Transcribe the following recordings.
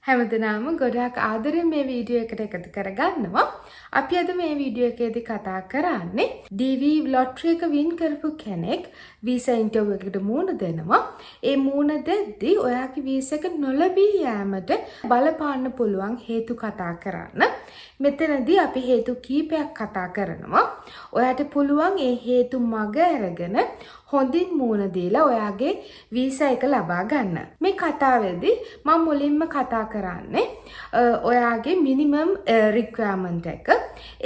හැමදෙනාම ගොඩාක් ආදරෙන් මේ වීඩියෝ එකට එකතු කරගන්නවා. අපි අද මේ වීඩියෝ එකේදී කතා කරන්නේ DV ලොටරි එක වින් කරපු කෙනෙක් වීසා ඉන්ටර්විව් එකකට මුහුණ දෙනවා. ඒ මුහුණ දෙද්දී ඔයාගේ වීසා එක නොලැබී යෑමට බලපාන්න පුළුවන් හේතු කතා කරන්න. මෙතනදී අපි හේතු කීපයක් කතා කරනවා. ඔයාට පුළුවන් ඒ හේතු මග අරගෙන හොඳින් මුහුණ දීලා ඔයාගේ වීසා එක ලබා ගන්න. මේ කතාවේදී මම මුලින්ම කතා කරන්නේ ඔයාගේ මිනිමම් රික්වයර්මන්ට් එක.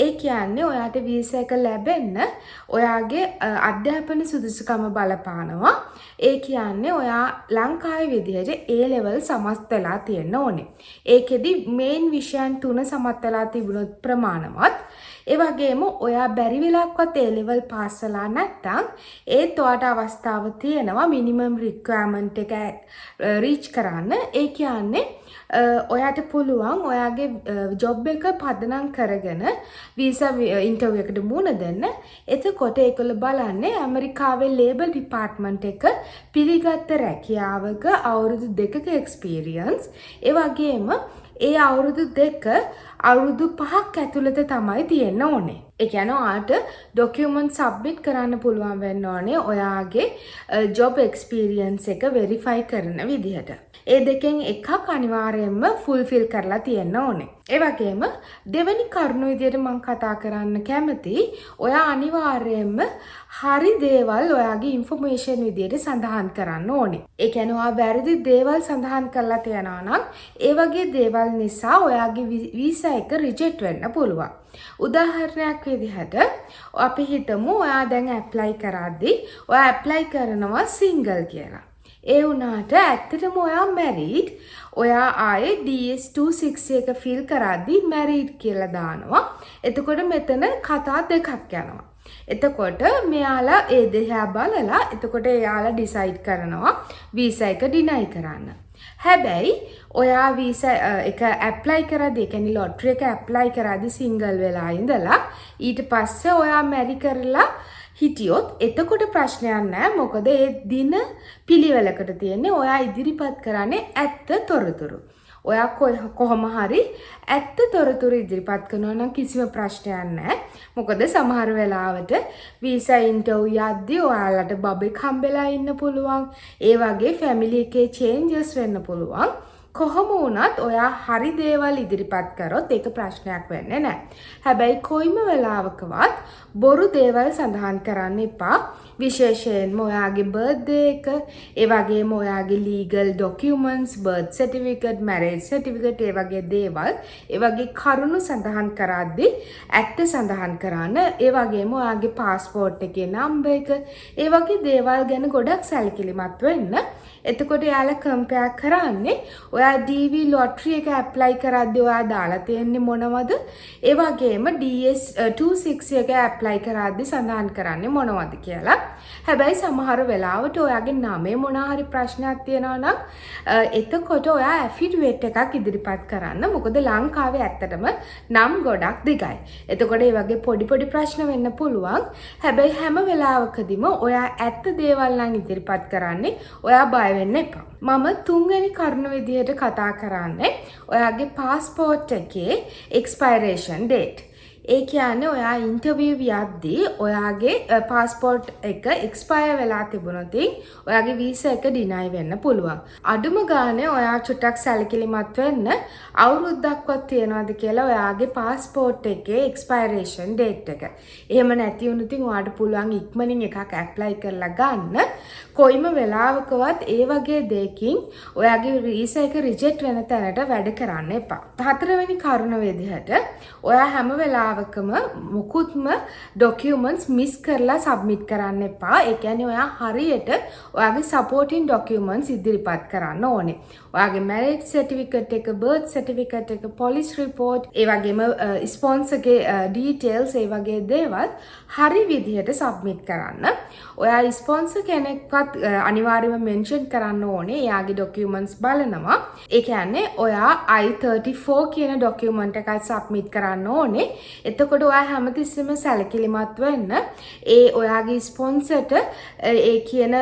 ඒ කියන්නේ ඔයාට වීසා එක ලැබෙන්න ඔයාගේ අධ්‍යාපන සුදුසුකම බලපානවා. ඒ කියන්නේ ඔයා ලංකාවේ විදිහට A level සමත් වෙලා තියෙන්න ඕනේ. ඒකෙදි මේන් විෂයන් 3 සමත් වෙලා තිබුණොත් ප්‍රමාණවත්. ඒ වගේම ඔයා බැරි වෙලාවක්වත් A level පාස් වෙලා නැත්නම් ඒත් ඔයාට අවස්ථාව තියෙනවා මිනිමම් රික්වයර්මන්ට් එක රීච් කරන්න. ඒ කියන්නේ ඔයාට පුළුවන් ඔයාගේ ජොබ් එක පදනම් කරගෙන වීසා ඉන්ටර්විව් එකට මුහුණ දෙන්න. එතකොට ඒගොල්ලෝ බලන්නේ ඇමරිකාවේ ලේබර් ඩිපාර්ට්මන්ට් එක පිළිගත්ත රැකියාවක අවුරුදු 2ක එක්ස්පීරියන්ස්. ඒ වගේම ඒ අවුරුදු 2 අවුරුදු 5ක් ඇතුළත තමයි තියෙන්න ඕනේ. ඒ කියන්නේ ඔයාට ડોකියුමන්ට් සබ්මිට් කරන්න පුළුවන් වෙන්න ඕනේ ඔයාගේ ජොබ් එක්ස්පීරියන්ස් එක වෙරිෆයි කරන විදිහට. ඒ දෙකෙන් එකක් අනිවාර්යයෙන්ම ෆුල්ෆිල් කරලා තියෙන්න ඕනේ. ඒ වගේම දෙවෙනි කරුණ විදිහට මම කතා කරන්න කැමති ඔයා අනිවාර්යයෙන්ම හරි දේවල් ඔයාගේ ඉන්ෆර්මේෂන් විදිහට සඳහන් කරන්න ඕනේ. ඒ කියන්නේ ඔයා වැරදි දේවල් සඳහන් කරලා තියනවා නම් ඒ වගේ දේවල් නිසා ඔයාගේ වීසා එක රිජෙක්ට් වෙන්න පුළුවන්. උදාහරණයක් විදිහට අපි හිතමු ඔයා දැන් ඇප්ලයි කරද්දී ඔයා ඇප්ලයි කරනවා සිංගල් කියලා. ඒ වුණාට ඇත්තටම ඔයා මැරීඩ්. ඔයා ආයේ DS260 එක ෆිල් කරද්දී මැරීඩ් කියලා දානවා. එතකොට මෙතන කතා දෙකක් යනවා. එතකොට මෙයාලා ඒ දෙහා බලලා එතකොට එයාලා ඩිසයිඩ් කරනවා වීසා එක ඩිනයි කරන්න. හැබැයි ඔයා වීසා එක ඇප්ලයි කරද්දී ඒ කියන්නේ ලොටරි එක ඇප්ලයි කරද්දී සිංගල් වෙලා ඉඳලා ඊට පස්සේ ඔයා මැරි කරලා හිටියොත් එතකොට ප්‍රශ්නයක් නැහැ. මොකද ඒ දින පිළිවෙලකට තියෙන්නේ ඔයා ඉදිරිපත් කරන්නේ ඇත්ත තොරතුරු. ඔයා කොහොම හරි ඇත්ත තොරතුරු ඉදිරිපත් කරනවා නම් කිසිම ප්‍රශ්නයක් නැහැ. මොකද සමහර වෙලාවට වීසා ඉන්ටර්විව් යද්දී ඔයාලට බබෙක් හම්බෙලා ඉන්න පුළුවන්. ඒ වගේ ෆැමිලි එකේ චේන්ජස් වෙන්න පුළුවන්. කොහොම වුණත් ඔයා හරි දේවල් ඉදිරිපත් කරොත් ඒක ප්‍රශ්නයක් වෙන්නේ නැහැ. හැබැයි කොයිම වෙලාවකවත් බොරු දේවල් සඳහන් කරන්න එපා. විශේෂයෙන්ම ඔයාගේ බර්ත්ඩේ එක, ඒ වගේම ඔයාගේ legal documents, birth certificate, marriage certificate ඒ වගේ දේවල්, ඒ වගේ කරුණු සඳහන් කරද්දී ඇත්ත සඳහන් කරන්න. ඒ වගේම ඔයාගේ පාස්පෝර්ට් එකේ නම්බර් එක, ඒ වගේ දේවල් ගැන ගොඩක් සැලකිලිමත් වෙන්න. එතකොට යාලා කම්පෙයාර් කරන්නේ ඔයා DV ලොටරි එක ඇප්ලයි කරද්දී ඔයා දාලා තියෙන්නේ මොනවද? ඒ වගේම DS260 එක ඇප්ලයි කරද්දී සඳහන් කරන්නේ මොනවද කියලා. හැබැයි සමහර වෙලාවට ඔයාගේ නමේ මොනවා හරි ප්‍රශ්නයක් තියෙනවා නම් එතකොට ඔයා ඇෆිඩවිට් එකක් ඉදිරිපත් කරන්න. මොකද ලංකාවේ ඇත්තටම නම් ගොඩක් දිගයි. එතකොට මේ වගේ පොඩි ප්‍රශ්න වෙන්න පුළුවන්. හැබැයි හැම වෙලාවකදීම ඔයා ඇත්ත දේවල් නම් ඉදිරිපත් කරන්නේ. ඔයා බය වෙන්න එපා. මම තුන්වෙනි කරුණ විදිහට කතා කරන්නේ ඔයාගේ පාස්පෝර්ට් එකේ එක්ස්පයරේෂන් ඩේට්. ඒ කියන්නේ ඔයා ඉන්ටර්විව් යද්දී ඔයාගේ පාස්පෝර්ට් එක එක්ස්පයර් වෙලා තිබුණොත් ඔයාගේ වීසා එක ඩිනයි වෙන්න පුළුවන්. අඩුම ගානේ ඔයා චුට්ටක් සැලකිලිමත් වෙන්න අවුරුද්දක්වත් තියනවාද කියලා ඔයාගේ පාස්පෝර්ට් එකේ එක්ස්පයරේෂන් ඩේට් එක. එහෙම නැති වුණොත් ඔයාට පුළුවන් ඉක්මනින් එකක් ඇප්ලයි කරලා ගන්න. කොයිම වෙලාවකවත් ඒ වගේ දෙයකින් ඔයාගේ වීසා එක රිජෙක්ට් වෙන තැනට වැඩ කරන්න එපා. හතරවෙනි කරුණ විදිහට ඔයා හැම වෙලාවකම මුකුත්ම ડોකියුමන්ට්ස් මිස් කරලා සබ්මිට් කරන්න එපා. ඒ කියන්නේ ඔයා හරියට ඔයාගේ සපෝටින් ડોකියුමන්ට්ස් ඉදිරිපත් කරන්න ඕනේ. ඔයාගේ මැරේජ් සර්ටිෆිකේට් එක, බර්ත් සර්ටිෆිකේට් එක, පොලිස් රිපෝට්, ඒ වගේම ස්පොන්සර්ගේ ඩීටේල්ස් ඒ වගේ දේවල් හරි විදිහට සබ්මිට් කරන්න. ඔයා ස්පොන්සර් කෙනෙක්වත් අනිවාර්යයෙන්ම මෙන්ෂන් කරන්න ඕනේ. එයාගේ ડોකියුමන්ට්ස් බලනවා. ඒ කියන්නේ ඔයා I-34 කියන ડોකියුමන්ට් එකක් සබ්මිට් කරන්න ඕනේ. එතකොට ඔයා හැමතිස්සෙම සැලකිලිමත් වෙන්න ඒ ඔයාගේ ස්පොන්සර්ට ඒ කියන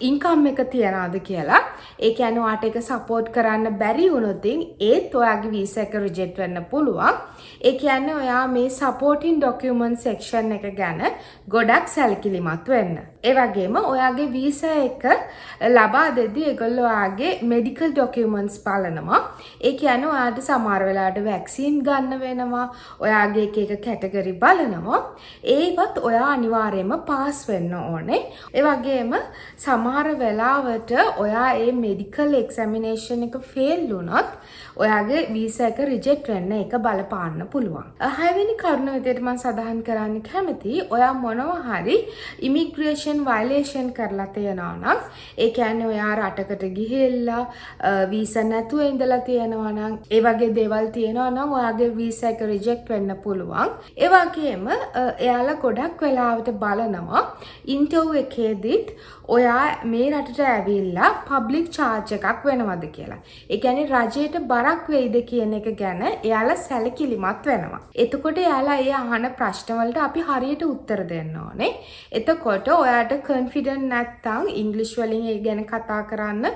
ඉන්කම් එක තියනවාද කියලා. ඒ කියන්නේ ඔයාට ඒක සපෝට් කරන්න බැරි වුණොත් ඒත් ඔයාගේ වීසා එක රිජෙක්ට් වෙන්න පුළුවන්. ඒ කියන්නේ ඔයා මේ සපෝටින් ඩොකියුමන්ට් සෙක්ෂන් එක ගැන ගොඩක් සැලකිලිමත් වෙන්න. ඒ වගේම ඔයාගේ වීසා එක ලබා දෙද්දී ඒගොල්ලෝ ඔයාගේ මෙඩිකල් ඩොකියුමන්ට්ස් බලනවා. ඒ කියන්නේ ඔයාට සමහර වෙලාවට වැක්සින් ගන්න වෙනවා. ඔයාගේ එක කැටගරි බලනවා. ඒවත් ඔයා අනිවාර්යයෙන්ම පාස් වෙන්න ඕනේ. ඒ වගේම සමහර වෙලාවට ඔයා ඒ මෙඩිකල් එක්සැමිනේෂන් එක ෆේල් වුණොත් ඔයාගේ වීසා එක රිජෙක්ට් වෙන්න ඒක බලපාන්න පුළුවන්. හයවෙනි කරුණ විදිහට මම සඳහන් කරන්න කැමතියි. ඔයා මොනවා හරි ඉමිග්‍රේෂන් වයලේෂන් කරලා තියෙනවා නම් ඒ කියන්නේ ඔයා රටකට ගිහිල්ලා වීසා නැතුව ඉඳලා තියෙනවා නම් ඒ වගේ දේවල් තියෙනවා නම් ඔයාගේ වීසා එක රිජෙක්ට් වෙන්න පුළුවන්. ඒ වගේම එයාලා ගොඩක් වෙලාවට බලනවා ඉන්ටර්විව් එකේදීත් ඔයා මේ රටට ඇවිල්ලා පබ්ලික් චාර්ජ් එකක් වෙනවද කියලා. ඒ කියන්නේ රජයට බරක් වෙයිද කියන එක ගැන එයාලා සැලකිලිමත් වෙනවා. එතකොට එයාලා ඒ අහන ප්‍රශ්න වලට අපි හරියට උත්තර දෙන්න ඕනේ. එතකොට ඔයාට කොන්ෆිඩන්ට් නැත්නම් ඉංග්‍රීසි වලින් ඒ ගැන කතා කරන්න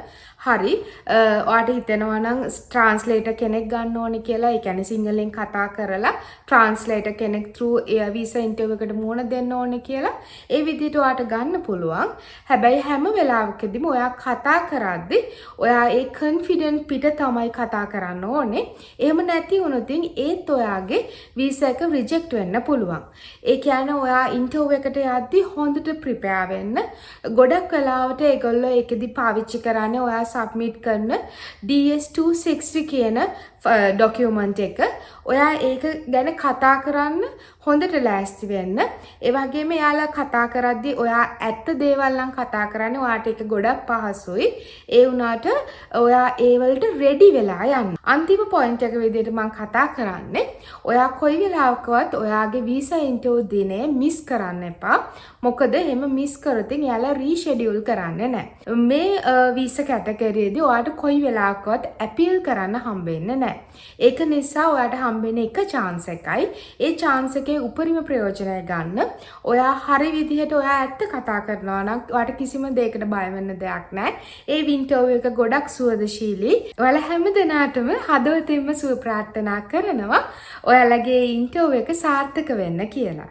හරි ඔයාට හිතෙනවා නම් ට්‍රාන්ස්ලේටර් කෙනෙක් ගන්න ඕනේ කියලා. ඒ කියන්නේ සිංහලෙන් කතා කරලා ට්‍රාන්ස්ලේටර් කෙනෙක් through වීසා ඉන්ටර්විව් එකට මුහුණ දෙන්න ඕනේ කියලා. ඒ විදිහට ඔයාට ගන්න පුළුවන්. හැබැයි හැම වෙලාවකදීම ඔයා කතා කරද්දී ඔයා ඒ කොන්ෆිඩන්ට් පිට තමයි කතා කරන්න ඕනේ. එහෙම නැති වුණොත් ඒත් ඔයාගේ වීසා එක රිජෙක්ට් වෙන්න පුළුවන්. ඒ කියන්නේ ඔයා ඉන්ටර්විව් එකට යද්දී හොඳට ප්‍රිපෙයාර් වෙන්න. ගොඩක් වෙලාවට ඒගොල්ලෝ ඒකෙදි පාවිච්චි කරන්නේ ඔයා සබ්මිට් කරන DS260 කියන ඩොකියුමන්ට් එක. ඔයා ඒක ගැන කතා කරන්න හොඳට ලෑස්ති වෙන්න. ඒ වගේම එයාලා කතා කරද්දී ඔයා ඇත්ත දේවල් නම් කතා කරන්නේ ඔයාට ඒක ගොඩක් පහසුයි. ඒ වුණාට ඔයා ඒ වලට රෙඩි වෙලා යන්න. අන්තිම පොයින්ට් එක විදිහට මම කතා කරන්නේ ඔයා කොයි වෙලාවකවත් ඔයාගේ වීසා ඉන්ටර්විව් දිනේ මිස් කරන්න එපා. මොකද එහෙම මිස් කරොත් එයාලා රීෂෙඩියුල් කරන්නේ නැහැ. මේ වීසා කැටගරියේදී ඔයාට කොයි වෙලාවකවත් අපීල් කරන්න හම්බෙන්නේ නැහැ. ඒක නිසා ඔයාට හම්බෙන්නේ එක chance එකයි. ඒ chance එකේ උපරිම ප්‍රයෝජනය ගන්න. ඔයා හරි විදිහට ඔයා ඇත්ත කතා කරනවා නම් ඔයාට කිසිම දෙයකට බය වෙන්න දෙයක් නැහැ. ඒ ඉන්ටර්විව් එක ගොඩක් සුවදශීලී. ඔයාලා හැමදෙනාටම හදවතින්ම සුව ප්‍රාර්ථනා කරනවා ඔයාලගේ ඉන්ටර්විව් එක සාර්ථක වෙන්න කියලා.